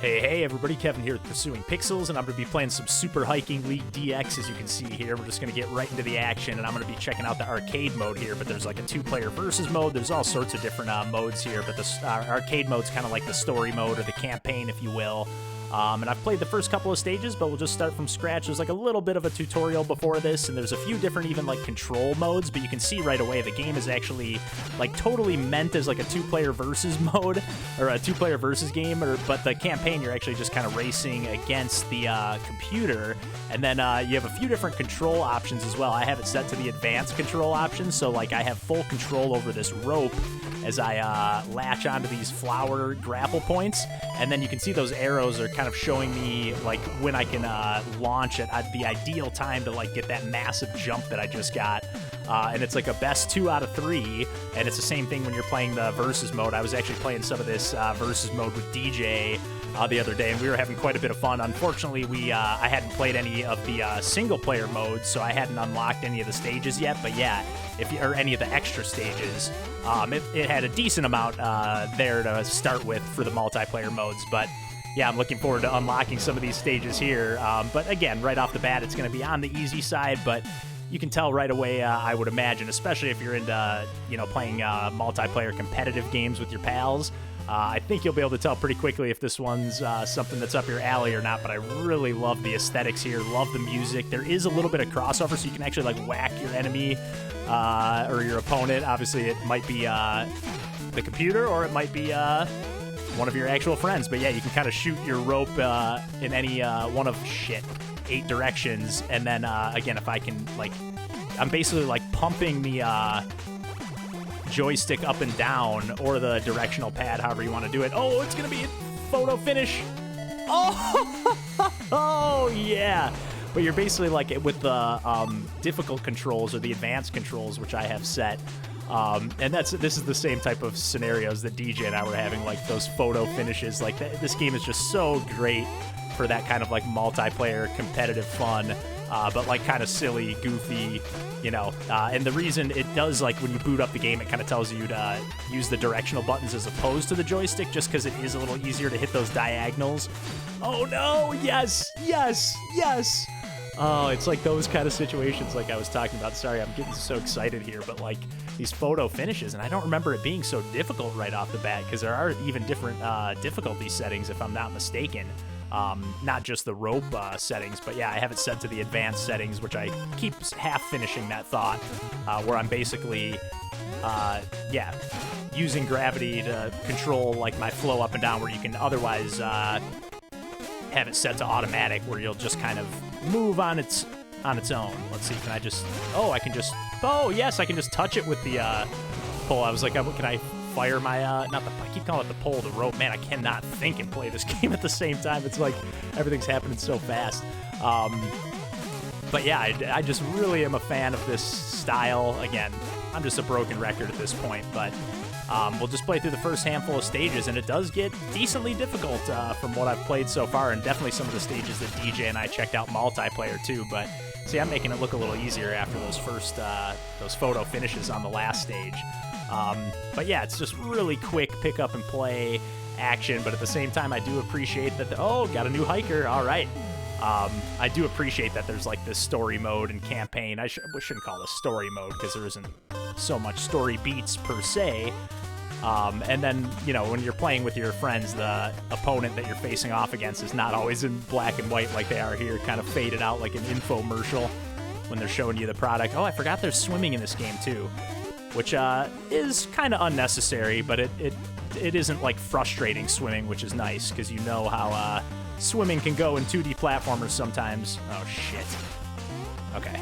Hey everybody, Kevin here with Pursuing Pixels, and I'm going to be playing some Super Hiking League DX, as you can see here. We're just going to get right into the action, and I'm going to be checking out the arcade mode here, but there's like a two-player versus mode. There's all sorts of different modes here, but the arcade mode's kind of like the story mode, or the campaign, if you will. And I've played the first couple of stages, but we'll just start from scratch. There's like a little bit of a tutorial before this, and there's a few different even like control modes, but you can see right away the game is actually like totally meant as like a two-player versus mode, or a two-player versus game, but the campaign you're actually just kind of racing against the computer, and then you have a few different control options as well. I have it set to the advanced control options, so like I have full control over this rope as I latch onto these flower grapple points, and then you can see those arrows are kind of showing me like when I can launch at the ideal time to like get that massive jump that I just got. And it's like a best 2 out of 3, and it's the same thing when you're playing the versus mode. I was actually playing some of this versus mode with DJ the other day, and we were having quite a bit of fun. Unfortunately, I hadn't played any of the single-player modes, so I hadn't unlocked any of the stages yet. But yeah, or any of the extra stages, it had a decent amount there to start with for the multiplayer modes. But yeah, I'm looking forward to unlocking some of these stages here. But again, right off the bat, it's going to be on the easy side, but you can tell right away, I would imagine, especially if you're into, playing multiplayer competitive games with your pals. I think you'll be able to tell pretty quickly if this one's something that's up your alley or not, but I really love the aesthetics here, love the music. There is a little bit of crossover, so you can actually like whack your enemy or your opponent. Obviously, it might be the computer, or it might be one of your actual friends. But yeah, you can kind of shoot your rope in any one of 8 directions, and then again, if I can, like, I'm basically like pumping the joystick up and down, or the directional pad, however you want to do it. Oh, it's gonna be a photo finish. Oh yeah. But you're basically like with the difficult controls, or the advanced controls, which I have set. And this is the same type of scenarios that DJ and I were having, like those photo finishes. Like this game is just so great for that kind of like multiplayer competitive fun, but like kind of silly, goofy, and the reason it does, like when you boot up the game, it kind of tells you to use the directional buttons as opposed to the joystick, just because it is a little easier to hit those diagonals. Oh no, yes. Oh, it's like those kind of situations like I was talking about. Sorry, I'm getting so excited here, but like these photo finishes, and I don't remember it being so difficult right off the bat, because there are even different difficulty settings, if I'm not mistaken. Not just the rope settings, but yeah, I have it set to the advanced settings, which I keep half finishing that thought, where I'm basically, using gravity to control like my flow up and down, where you can otherwise have it set to automatic, where you'll just kind of move on its own. Let's see, can I just, yes, I can just touch it with the pole. I was like, can I fire my, I keep calling it the pole, the rope. Man, I cannot think and play this game at the same time. It's like everything's happening so fast. But yeah, I just really am a fan of this style. Again, I'm just a broken record at this point, but we'll just play through the first handful of stages, and it does get decently difficult from what I've played so far, and definitely some of the stages that DJ and I checked out multiplayer too. But see, I'm making it look a little easier after those first those photo finishes on the last stage. But yeah, it's just really quick pick up and play action, but at the same time, I do appreciate that got a new hiker. All right. I do appreciate that there's like this story mode and campaign. We shouldn't call it a story mode, because there isn't so much story beats per se. And then, when you're playing with your friends, the opponent that you're facing off against is not always in black and white like they are here, kind of faded out like an infomercial when they're showing you the product. Oh, I forgot there's swimming in this game too, which is kind of unnecessary, but it isn't like frustrating swimming, which is nice, because you know how swimming can go in 2D platformers sometimes. Oh shit. Okay,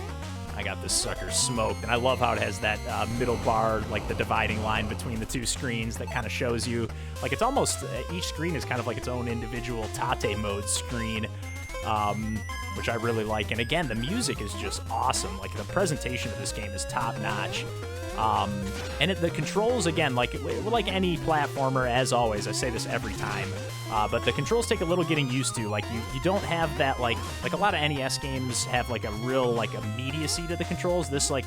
I got this sucker smoked, and I love how it has that middle bar, like the dividing line between the two screens that kind of shows you, like it's almost, each screen is kind of like its own individual Tate mode screen, which I really like. And again, the music is just awesome. Like the presentation of this game is top notch. And the controls, again, like any platformer, as always, I say this every time, but the controls take a little getting used to. Like you don't have that, like a lot of NES games have like a real like immediacy to the controls. This, like,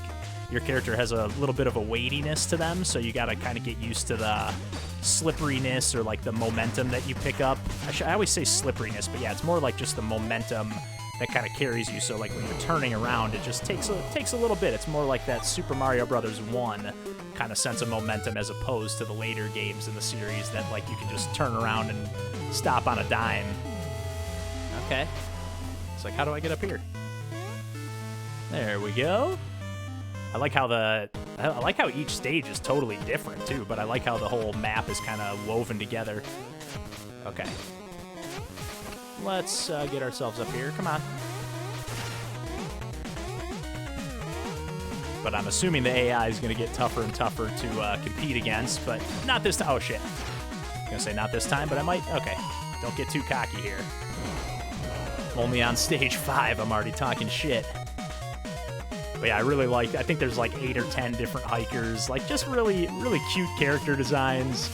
your character has a little bit of a weightiness to them, so you gotta kind of get used to the slipperiness or like the momentum that you pick up. I always say slipperiness, but yeah, it's more like just the momentum that kind of carries you. So like when you're turning around, it just takes a little bit. It's more like that Super Mario Brothers 1 kind of sense of momentum, as opposed to the later games in the series that like you can just turn around and stop on a dime. Okay. It's like, how do I get up here? There we go. I like how each stage is totally different too, but I like how the whole map is kind of woven together. Okay. Let's get ourselves up here. Come on. But I'm assuming the AI is going to get tougher and tougher to compete against, but not this time. Oh, shit. I was going to say not this time, but I might. Okay. Don't get too cocky here. Only on stage 5, I'm already talking shit. But yeah, I think there's like 8 or 10 different hikers, like just really, really cute character designs.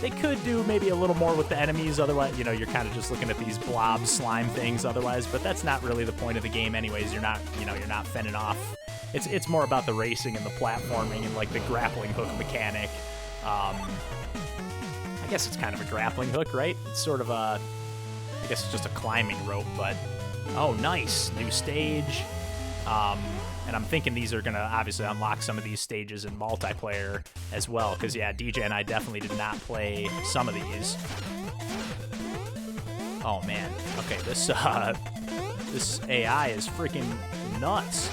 They could do maybe a little more with the enemies, otherwise, you know, you're kind of just looking at these blob slime things otherwise, but that's not really the point of the game anyways. You're not fending off. It's more about the racing and the platforming and like the grappling hook mechanic. I guess it's kind of a grappling hook, right? It's sort of I guess it's just a climbing rope, but oh, nice. New stage. And I'm thinking these are going to obviously unlock some of these stages in multiplayer as well, because, yeah, DJ and I definitely did not play some of these. Oh, man. Okay, this AI is freaking nuts.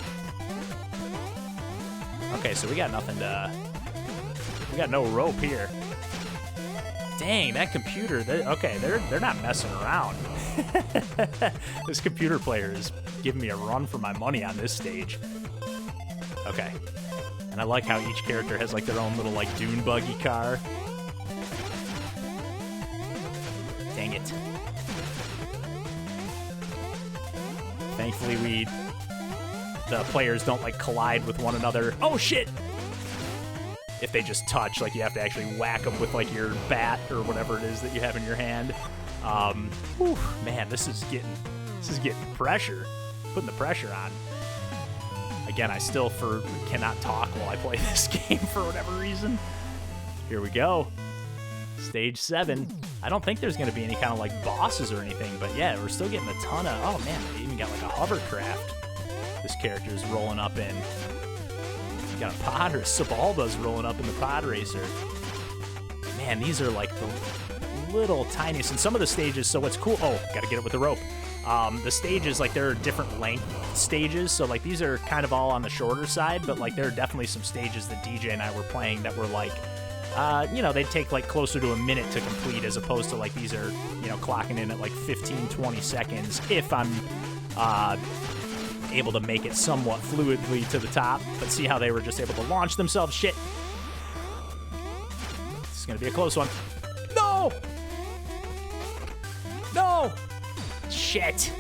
Okay, so we got nothing to... We got no rope here. Dang, that computer... They're not messing around. This computer player is giving me a run for my money on this stage. Okay. And I like how each character has like their own little like dune buggy car. Dang it. Thankfully the players don't like collide with one another. Oh shit! If they just touch, like you have to actually whack them with like your bat or whatever it is that you have in your hand. Whew, man, this is getting pressure. Putting the pressure on. Again, I still cannot talk while I play this game for whatever reason. Here we go. Stage 7. I don't think there's going to be any kind of like bosses or anything, but yeah, we're still getting a ton of... Oh man, they even got like a hovercraft this character is rolling up in. You got a pod, or Sabalba's rolling up in the pod racer. Man, these are like the little tiniest. And some of the stages, so what's cool... Oh, got to get it with the rope. The stages, like, there are different length stages, so, like, these are kind of all on the shorter side, but, like, there are definitely some stages that DJ and I were playing that were, like, you know, they'd take, like, closer to a minute to complete, as opposed to, like, these are, you know, clocking in at, like, 15, 20 seconds, if I'm able to make it somewhat fluidly to the top. But see how they were just able to launch themselves? Shit. This is going to be a close one. No! No! Shit.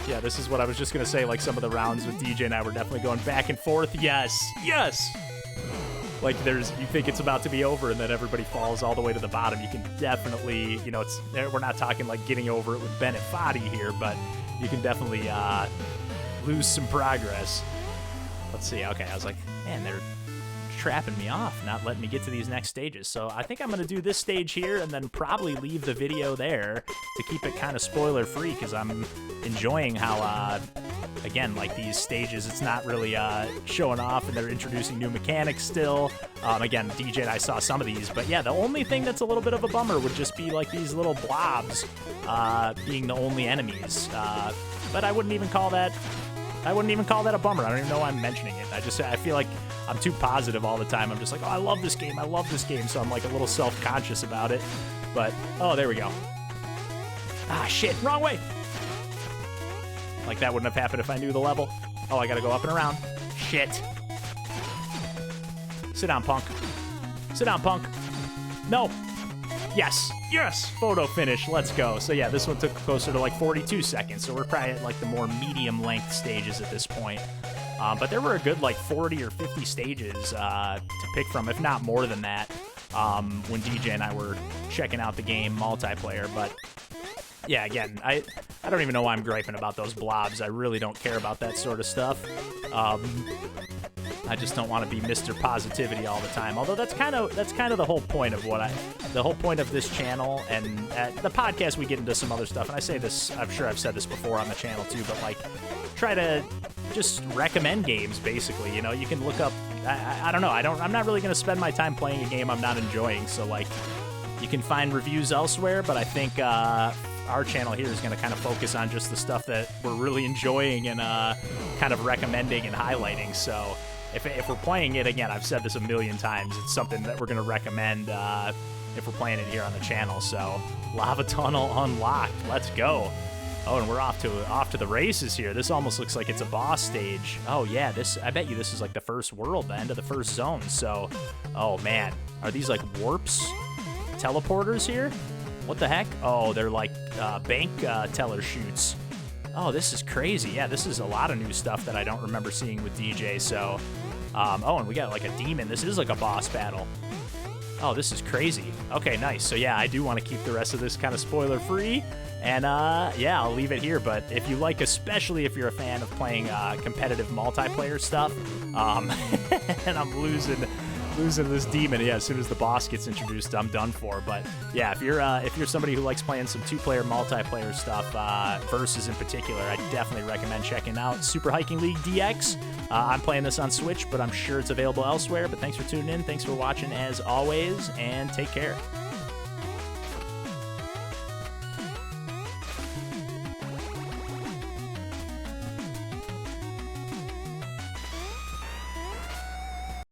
Yeah, this is what I was just going to say. Like, some of the rounds with DJ and I were definitely going back and forth. Yes. Yes. Like, you think it's about to be over, and then everybody falls all the way to the bottom. You can definitely, you know, we're not talking like getting over it with Bennett Foddy here, but you can definitely lose some progress. Let's see. Okay, I was like, man, they're trapping me off, not letting me get to these next stages. So I think I'm going to do this stage here and then probably leave the video there to keep it kind of spoiler free, because I'm enjoying how, again, like these stages, it's not really showing off, and they're introducing new mechanics still. Again, DJ and I saw some of these, but yeah, the only thing that's a little bit of a bummer would just be like these little blobs being the only enemies. But I wouldn't even call that a bummer. I don't even know why I'm mentioning it. I feel like I'm too positive all the time. I'm just like, oh, I love this game. I love this game. So I'm like a little self-conscious about it. But, oh, there we go. Ah, shit, wrong way. Like that wouldn't have happened if I knew the level. Oh, I gotta go up and around. Shit. Sit down, punk. Sit down, punk. No. Yes. Yes. Photo finish. Let's go. So yeah, this one took closer to like 42 seconds. So we're probably at like the more medium length stages at this point. But there were a good like 40 or 50 stages to pick from, if not more than that, when DJ and I were checking out the game multiplayer. But yeah, again, I don't even know why I'm griping about those blobs. I really don't care about that sort of stuff. I just don't want to be Mr. Positivity all the time. Although that's kind of the whole point of the whole point of this channel, and at the podcast we get into some other stuff. And I say this, I'm sure I've said this before on the channel too, but like try to just recommend games basically. You know, you can look up. I don't know. I'm not really gonna spend my time playing a game I'm not enjoying. So like, you can find reviews elsewhere, but I think our channel here is going to kind of focus on just the stuff that we're really enjoying and kind of recommending and highlighting. So if we're playing it, again, I've said this a million times, it's something that we're going to recommend if we're playing it here on the channel. So Lava Tunnel unlocked. Let's go. Oh, and we're off to the races here. This almost looks like it's a boss stage. Oh yeah, I bet you this is like the first world, the end of the first zone. So, oh man, are these like warps? Teleporters here? What the heck? Oh, they're like bank teller chutes. Oh, this is crazy. Yeah, this is a lot of new stuff that I don't remember seeing with DJ. So, oh, and we got like a demon. This is like a boss battle. Oh, this is crazy. Okay, nice. So yeah, I do want to keep the rest of this kind of spoiler free. And yeah, I'll leave it here. But if you like, especially if you're a fan of playing competitive multiplayer stuff, and I'm losing this demon, yeah, as soon as the boss gets introduced, I'm done for. But yeah, if you're somebody who likes playing some two-player multiplayer stuff, versus in particular, I definitely recommend checking out Super Hiking League DX. I'm playing this on Switch, but I'm sure it's available elsewhere. But thanks for tuning in, thanks for watching as always, and take care.